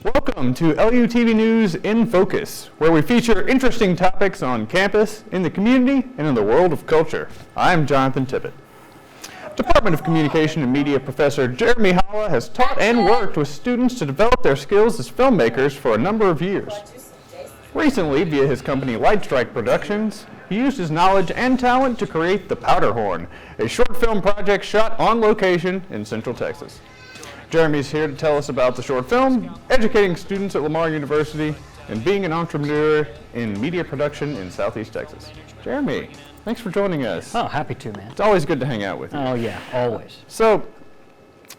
Welcome to LUTV News in Focus, where we feature interesting topics on campus, in the community, and in the world of culture. I'm Jonathan Tippett. Department of Communication and Media professor Jeremy Hawa has taught and worked with students to develop their skills as filmmakers for a number of years. Recently, via his company Lightstrike Productions, he used his knowledge and talent to create the Powderhorn, a short film project shot on location in Central Texas. Jeremy's here to tell us about the short film, educating students at Lamar University, and being an entrepreneur in media production in Southeast Texas. Jeremy, thanks for joining us. Oh, happy to, man. It's always good to hang out with you. Oh, yeah, always. So,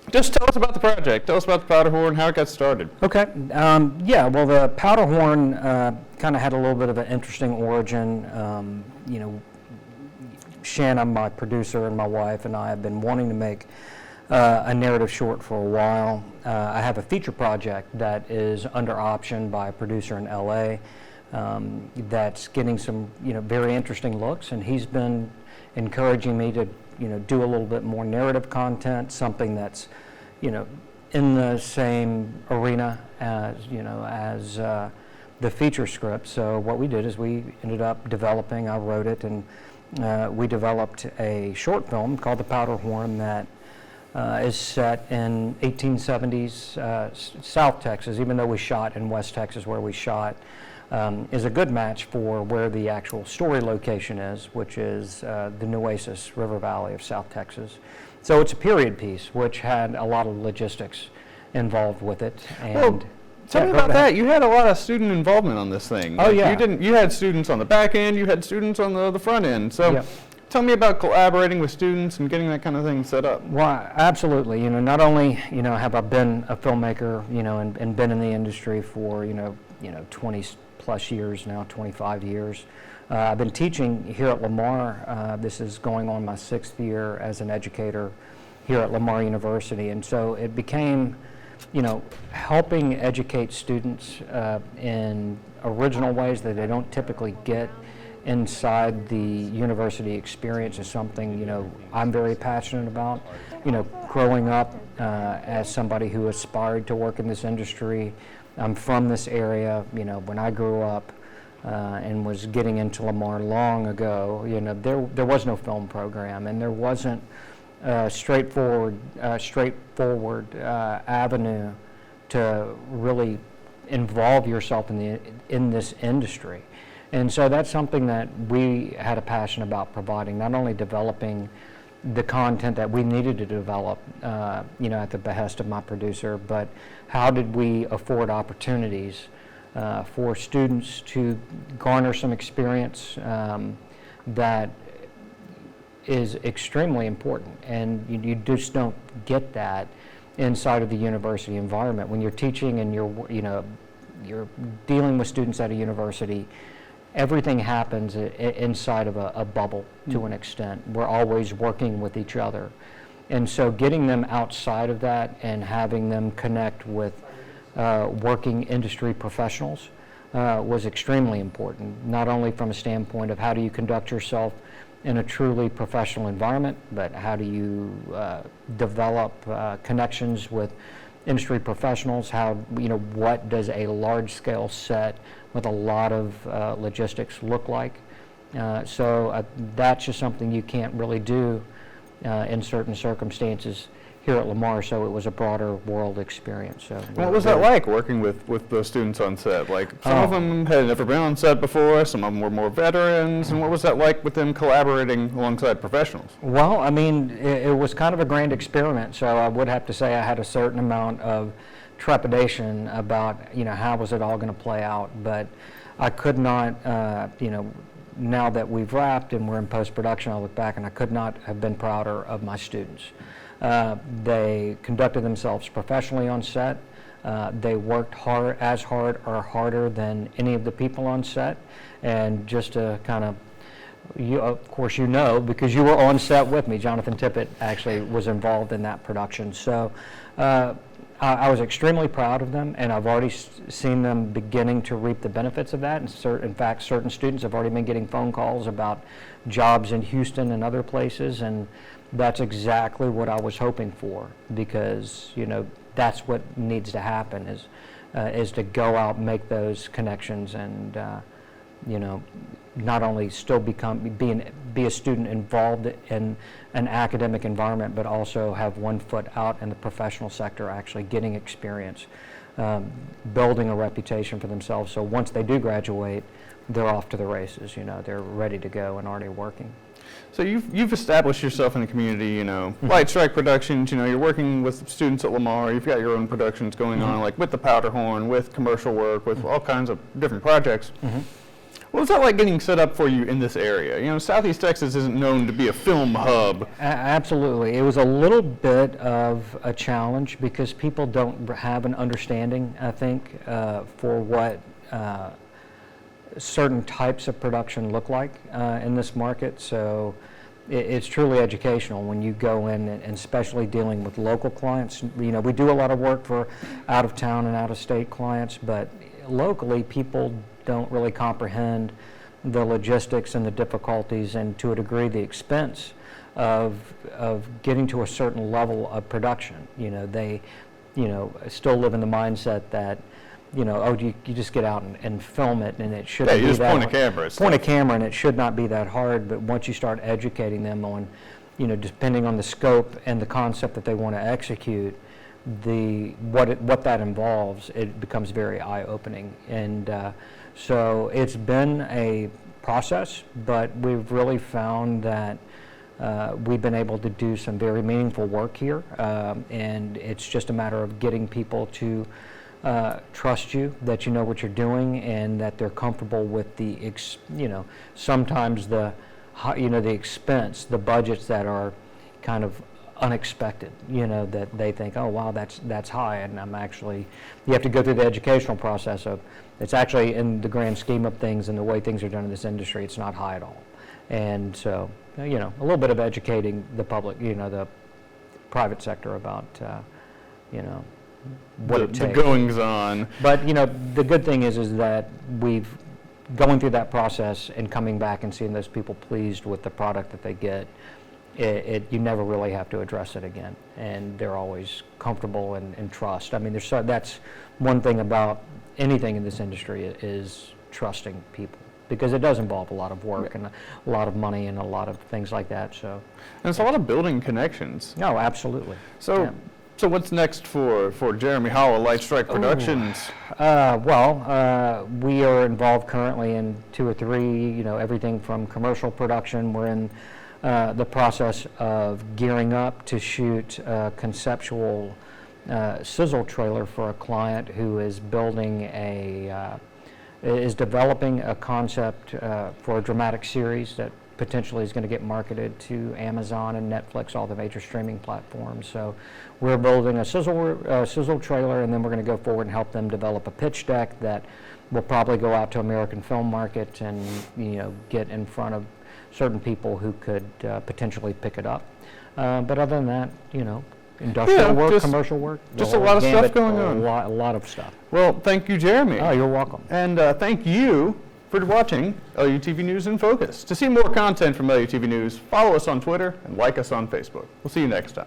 just tell us about the project. Tell us about the Powderhorn, how it got started. Okay. Yeah, well, the Powderhorn kind of had a little bit of an interesting origin. Shanna, my producer, and my wife and I have been wanting to make a narrative short for a while. I have a feature project that is under option by a producer in LA that's getting some very interesting looks, and he's been encouraging me to do a little bit more narrative content, something that's in the same arena as the feature script. So what we did is we ended up developing, I wrote it, and we developed a short film called The Powderhorn that is set in 1870s South Texas, even though we shot in West Texas where we shot, is a good match for where the actual story location is, which is the Nueces River Valley of South Texas. So it's a period piece, which had a lot of logistics involved with it. And tell me about that. You had a lot of student involvement on this thing. Oh, yeah. You had students on the back end, you had students on the front end. So. Tell me about collaborating with students and getting that kind of thing set up. Well, absolutely. Not only have I been a filmmaker, and been in the industry for 20 plus years now, 25 years. I've been teaching here at Lamar. This is going on my 6th year as an educator here at Lamar University, and so it became, helping educate students in original ways that they don't typically get inside the university experience is something I'm very passionate about. Growing up as somebody who aspired to work in this industry, I'm from this area. When I grew up and was getting into Lamar long ago, there was no film program, and there wasn't a straightforward avenue to really involve yourself in this industry. And so that's something that we had a passion about providing, not only developing the content that we needed to develop, at the behest of my producer, but how did we afford opportunities for students to garner some experience that is extremely important. And you just don't get that inside of the university environment. When you're teaching and you're dealing with students at a university, everything happens inside of a bubble to an extent. We're always working with each other. And so getting them outside of that and having them connect with working industry professionals was extremely important, not only from a standpoint of how do you conduct yourself in a truly professional environment, but how do you develop connections with industry professionals, what does a large-scale set with a lot of logistics look like. So that's just something you can't really do in certain circumstances here at Lamar, so it was a broader world experience. So what was that like, working with those students on set? Like, some of them had never been on set before, some of them were more veterans, and what was that like with them collaborating alongside professionals? Well, I mean, it was kind of a grand experiment, so I would have to say I had a certain amount of trepidation about, how was it all going to play out, but I could not, now that we've wrapped and we're in post-production, I look back and I could not have been prouder of my students. They conducted themselves professionally on set. They worked hard or harder than any of the people on set. And just to kind of, of course because you were on set with me, Jonathan Tippett actually was involved in that production. So I was extremely proud of them, and I've already seen them beginning to reap the benefits of that. And in fact, certain students have already been getting phone calls about jobs in Houston and other places, and that's exactly what I was hoping for, because that's what needs to happen, is is to go out, make those connections, and not only still be a student involved in an academic environment, but also have one foot out in the professional sector, actually getting experience, building a reputation for themselves. So once they do graduate, they're off to the races. They're ready to go and already working. So you've established yourself in the community, Light Strike Productions, you're working with students at Lamar, you've got your own productions going on, like with the Powderhorn, with commercial work, with all kinds of different projects. What was that like getting set up for you in this area? Southeast Texas isn't known to be a film hub. Absolutely. It was a little bit of a challenge because people don't have an understanding, I think, for what certain types of production look like in this market. So it's truly educational when you go in, and especially dealing with local clients. We do a lot of work for out of town and out of state clients, but locally people don't really comprehend the logistics and the difficulties, and to a degree the expense of getting to a certain level of production. They still live in the mindset that you just get out and film it, and it shouldn't be that hard. Point a camera. Point a camera, and it should not be that hard. But once you start educating them on, depending on the scope and the concept that they want to execute, what that involves, it becomes very eye-opening. And so it's been a process, but we've really found that we've been able to do some very meaningful work here, and it's just a matter of getting people to trust you, that you know what you're doing, and that they're comfortable with the sometimes the expense, the budgets that are kind of unexpected, that they think, oh wow, that's high, and you have to go through the educational process of, it's actually, in the grand scheme of things and the way things are done in this industry, it's not high at all. And so a little bit of educating the public, the private sector about what it takes. The goings on. But the good thing is that we've going through that process and coming back and seeing those people pleased with the product that they get. You never really have to address it again, and they're always comfortable and trust. I mean, that's one thing about anything in this industry is trusting people, because it does involve a lot of work and a lot of money and a lot of things like that. So, and it's a lot of building connections. No, absolutely. So. Yeah. So what's next for Jeremy Hawa, Light Strike Productions? We are involved currently in 2 or 3, everything from commercial production. We're in the process of gearing up to shoot a conceptual sizzle trailer for a client who is developing a concept for a dramatic series that potentially is going to get marketed to Amazon and Netflix, all the major streaming platforms. So we're building a sizzle trailer, and then we're going to go forward and help them develop a pitch deck that will probably go out to American film market and get in front of certain people who could potentially pick it up. But other than that, industrial work, commercial work. Just a lot of stuff going on. A lot of stuff. Well, thank you, Jeremy. Oh, you're welcome. And thank you for watching LUTV News in Focus. To see more content from LUTV News, follow us on Twitter and like us on Facebook. We'll see you next time.